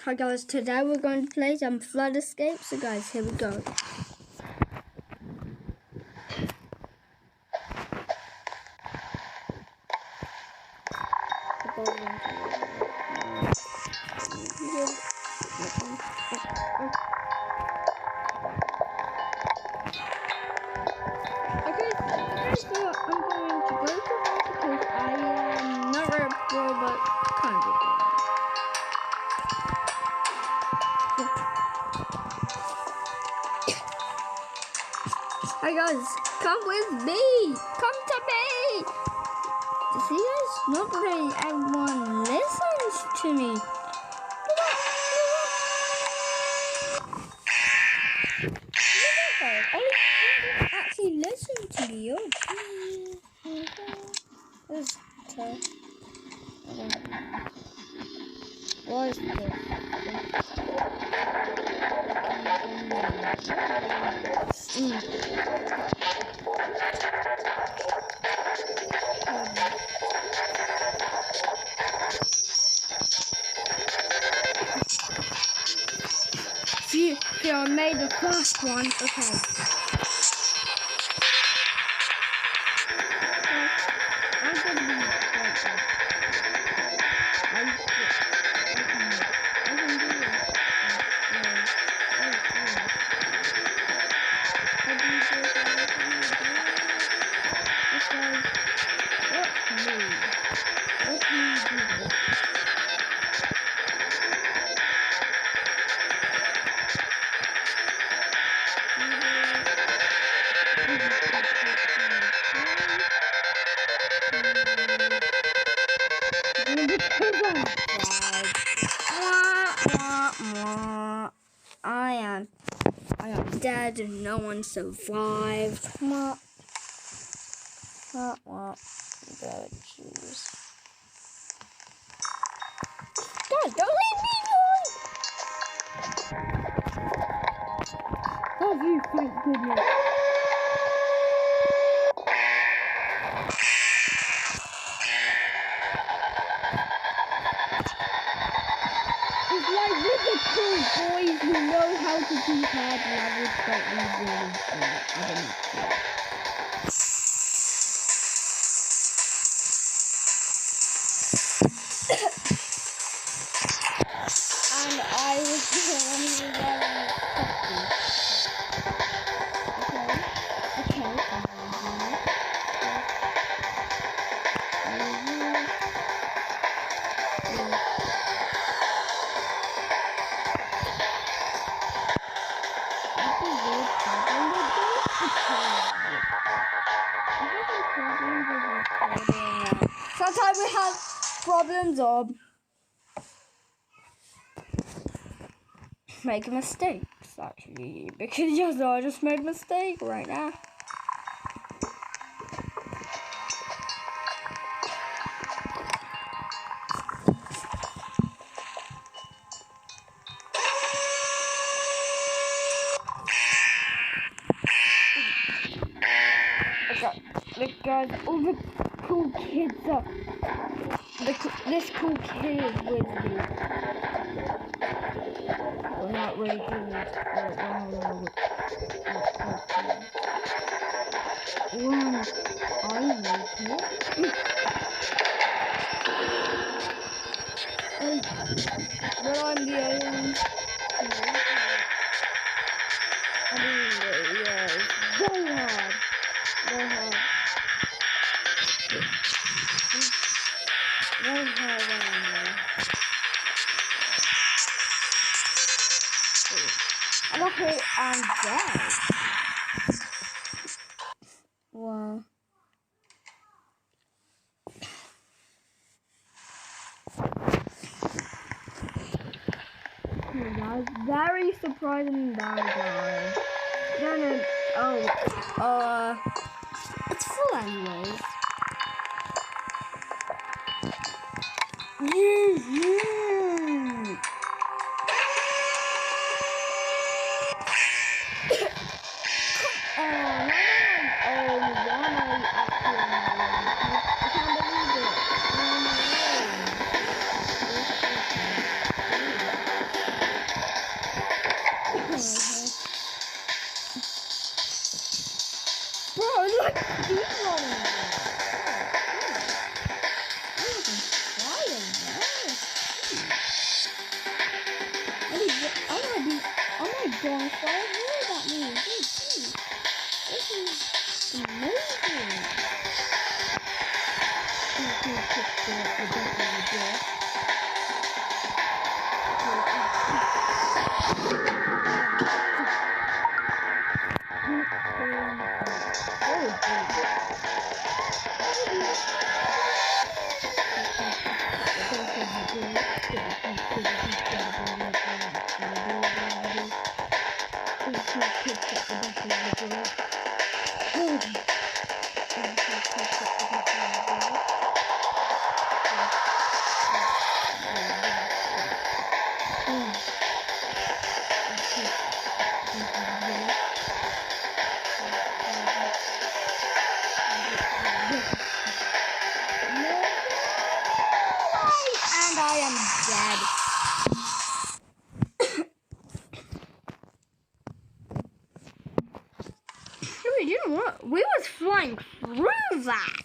Hi guys, today we're going to play some Flood Escape. So guys, here we go. Okay, first I'm going to go to because I am not very poor, but kind of good. Hi guys, come with me! Come to me! See guys, not really everyone listens to me. Actually listen to me. What's tough? What is this? Phew, I made the first one. Okay. I'm gonna be right back. I can do this. I am dead and no one survived. Jeez. Guys, don't leave me alone! Oh, you, thank goodness. It's like with the cool boys who know how to do hard levels, but we really don't. I don't know. And I was wearing sometimes we have problems of making mistakes, actually, because yes, I just made a mistake right now. Okay, look guys, all the cool kids are, this cool kid is with me. Well, not really cool. But I'm the alien. I mean, yeah, it's very hard. Very hard. Very hard around there. I'm okay, I'm dead. Wow. That was very surprising that I died. No, it's full anyways. John Fire. What that means? This is amazing. And I am dead. You know what? We was flying through that.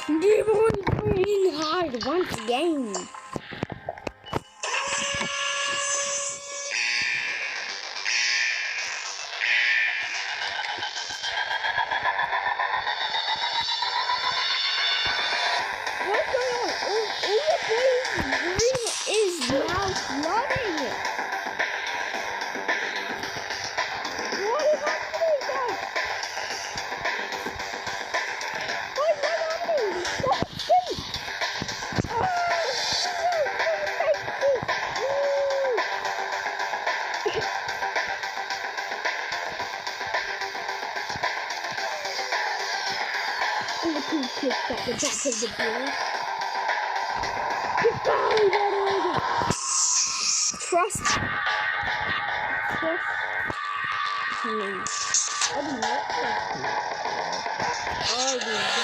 Demon Green hide once again. What's going on? All the green is now flooding. What is happening, guys? What's happening? Stop it! And the cool kids at the back of the ball. Trust me. I do not trust you. I do not.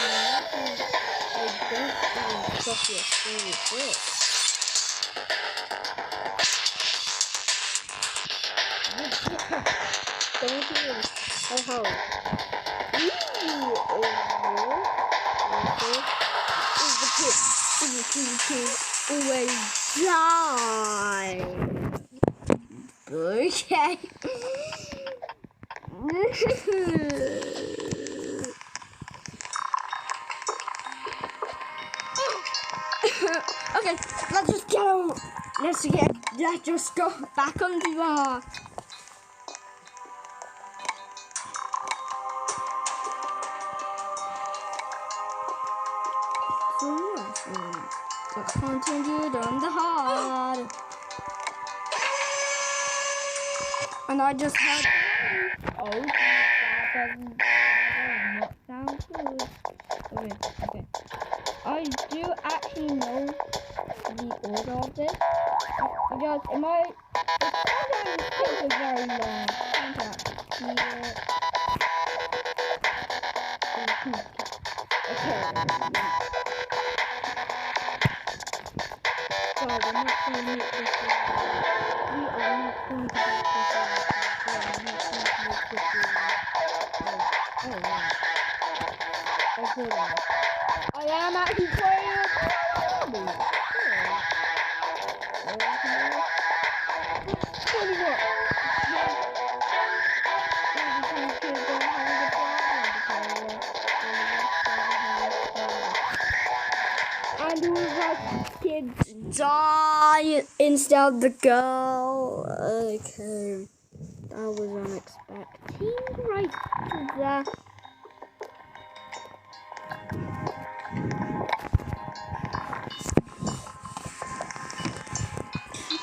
I don't even trust your story first. Thank you. Oh, is the kid. Always die. Okay. Okay, let's just get on. Let's just go back onto our. Let's continue down the hard. And I just had. Oh, that does not sound good. Okay. I do actually know the order of this. Because it might. It sometimes takes a very long time to here. Okay. So we're not going to make this one. We are not going to make this one. I am actually playing. And we have kids die instead of the girl. Okay, that was unexpected. Right to that.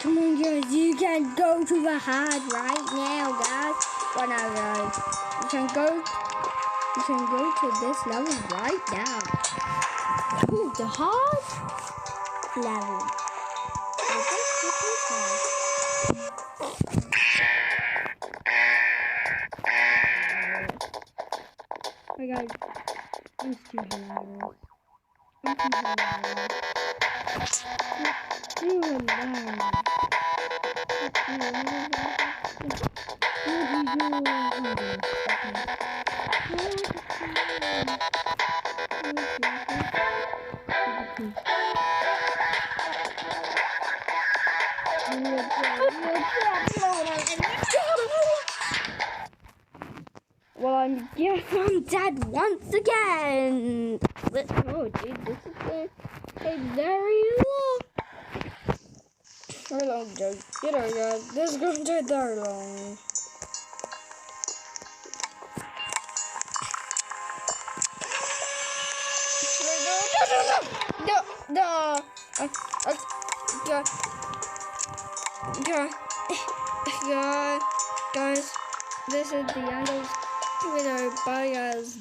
Come on, guys, you can go to the hard right now, guys. Right now, guys, you can go to this level right now. To the hard level. Hey guys, I'm too hilarious. dead once again. Oh, dude, this is a very long joke. You know, guys, this is going to take very long. No. Guys, this is the end of the video. Bye, guys.